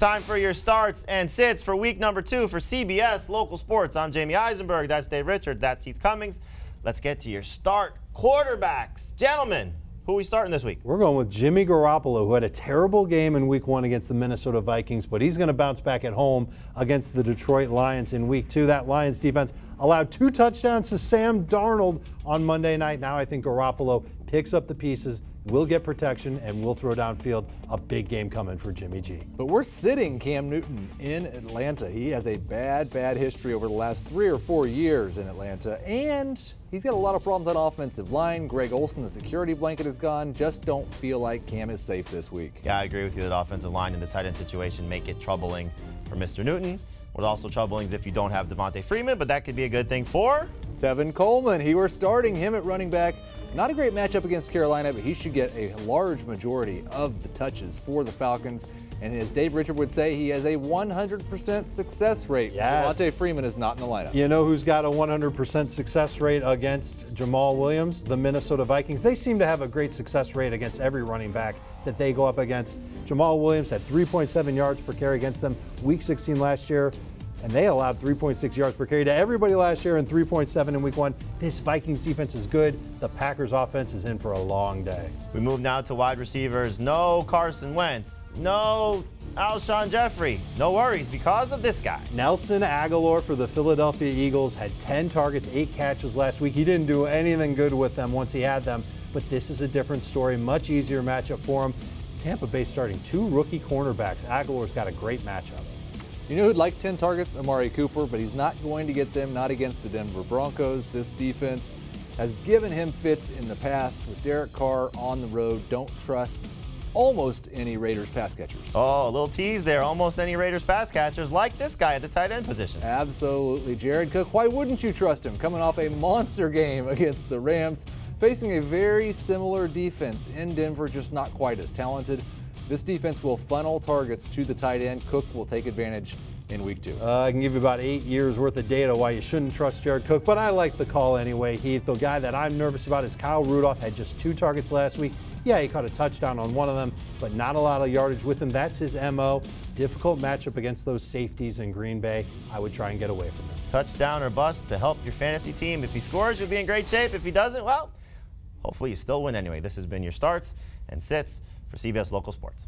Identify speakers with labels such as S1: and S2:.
S1: time for your starts and sits for week number 2 for CBS Local Sports. I'm Jamie Eisenberg. That's Dave Richard. That's Heath Cummings. Let's get to your start quarterbacks. Gentlemen, who are we starting this week?
S2: We're going with Jimmy Garoppolo, who had a terrible game in week 1 against the Minnesota Vikings, but he's going to bounce back at home against the Detroit Lions in week 2. That Lions defense allowed 2 touchdowns to Sam Darnold on Monday night. Now I think Garoppolo picks up the pieces, will get protection, and will throw downfield. A big game coming for Jimmy G.
S3: But we're sitting Cam Newton in Atlanta. He has a bad history over the last 3 or 4 years in Atlanta, and he's got a lot of problems on offensive line. Greg Olsen, the security blanket, is gone. Just don't feel like Cam is safe this week.
S1: Yeah, I agree with you that offensive line and the tight end situation make it troubling for Mr. Newton. What's also troubling is if you don't have Devontae Freeman, but that could be a good thing for
S3: Tevin Coleman. He were starting him at running back. Not a great matchup against Carolina, but he should get a large majority of the touches for the Falcons. And as Dave Richard would say, he has a 100% success rate.
S2: Yes.
S3: Devontae Freeman is not in the lineup.
S2: You know who's got a 100% success rate against Jamal Williams? The Minnesota Vikings. They seem to have a great success rate against every running back that they go up against. Jamal Williams had 3.7 yards per carry against them week 16 last year. And they allowed 3.6 yards per carry to everybody last year and 3.7 in week 1. This Vikings defense is good. The Packers offense is in for a long day.
S1: We move now to wide receivers. No Carson Wentz. No Alshon Jeffrey. No worries because of this guy.
S2: Nelson Aguilar for the Philadelphia Eagles had 10 targets, 8 catches last week. He didn't do anything good with them once he had them, but this is a different story. Much easier matchup for him. Tampa Bay starting 2 rookie cornerbacks. Aguilar's got a great matchup.
S3: You know who'd like 10 targets? Amari Cooper, but he's not going to get them, not against the Denver Broncos. This defense has given him fits in the past with Derek Carr on the road. Don't trust almost any Raiders pass catchers.
S1: Oh, a little tease there. Almost any Raiders pass catchers like this guy at the tight end position.
S3: Absolutely. Jared Cook, why wouldn't you trust him? Coming off a monster game against the Rams, facing a very similar defense in Denver, just not quite as talented. This defense will funnel targets to the tight end. Cook will take advantage in week 2.
S2: I can give you about 8 years worth of data why you shouldn't trust Jared Cook, but I like the call anyway, Heath. The guy that I'm nervous about is Kyle Rudolph. Had just 2 targets last week. Yeah, he caught a touchdown on one of them, but not a lot of yardage with him. That's his MO. Difficult matchup against those safeties in Green Bay. I would try and get away from him.
S1: Touchdown or bust to help your fantasy team. If he scores, you'll be in great shape. If he doesn't, well, hopefully you still win anyway. This has been your starts and sits for CBS Local Sports.